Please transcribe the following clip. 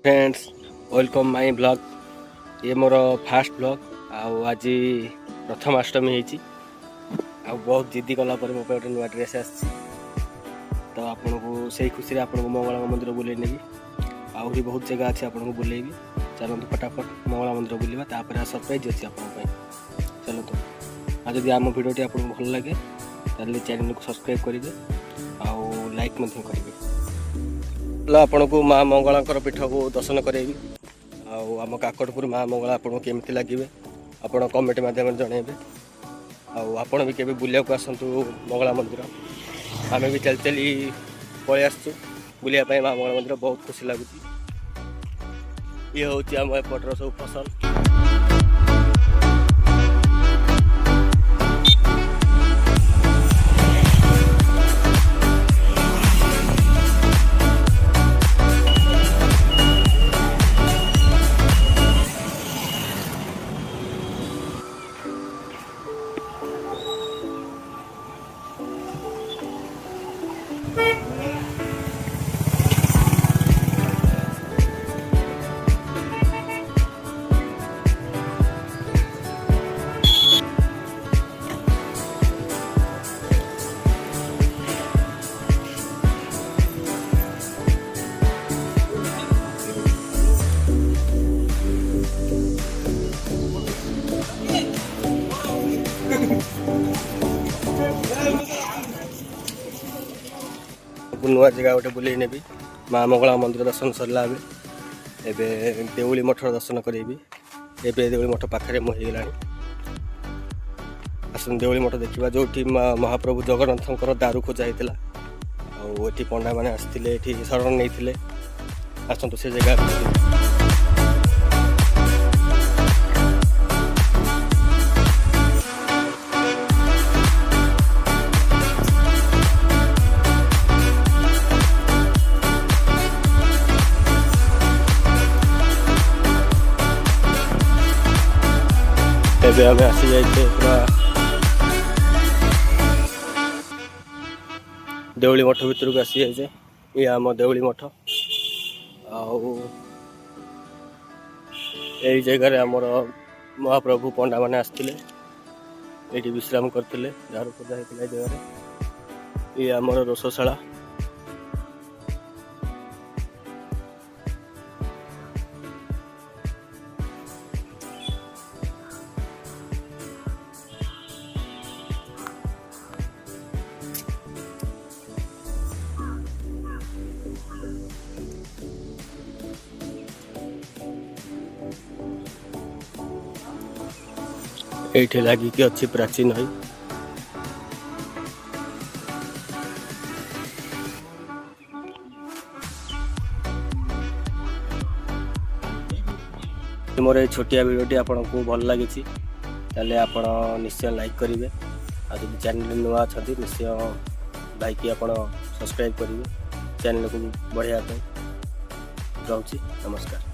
Friends welcome my blog. ये मोर fast blog. आज प्रथमाष्टमी होती बहुत जिद्दी कला मो गोटे नुआ ड्रेस आसी तो आपन को से खुशी आपको मंगला मंदिर बुले नेबी। आहरी बहुत जगह अच्छे आपको बुलेबी। चलते फटाफट मंगला मंदिर बुलवा तापर सरप्राइज अच्छी आप चलते। आज जब आम भिडियोटी आपको भल लगे ताले चैनल को सब्सक्राइब करेंगे आउ लाइक करेंगे। आपण को माँ मंगला पीठ को दर्शन करेबी। आम काकटपुर माँ मंगला आपको केमती लगे आप कमेंट मध्यम जनइबे। आपण भी केबे बुलिया को आसतु मंगला मंदिर। आम भी चल चली पलि आसु बुलिया माँ मंगला मंदिर बहुत खुशी लगुच। ये हूँ आम एपटर सब फसल। नुआ जगह गोटे बुले नेबी। माँ मंगला मंदिर दर्शन सरला एवं देउली मठ दर्शन करेबी। एवं देउली मठ पाखे मुगला आस देउली मठ देखा जो महाप्रभु जगन्नाथ दारू खोजा होता आठी पंडा मैंने आसते शरण नहीं आसतु से जगह। एबे हमें आसी जाइए पूरा देउली मठ भीतर को आसी जाइए। ये आम देउली मठ यही जगह आमर महाप्रभु पंडा मैंने आसते ये विश्राम करते दारू पूजा होता जगह। ये आमर रोषशाला। ये लगिकी अच्छी प्राचीन नई। मोर ये छोटिया वीडियोटी आपन को भल लगी आप निश्चय लाइक करेंगे। जब चैनल नुआ अच्छा निश्चय लाइक आप सब्सक्राइब करेंगे चैनल को बढ़िया। रोचे नमस्कार।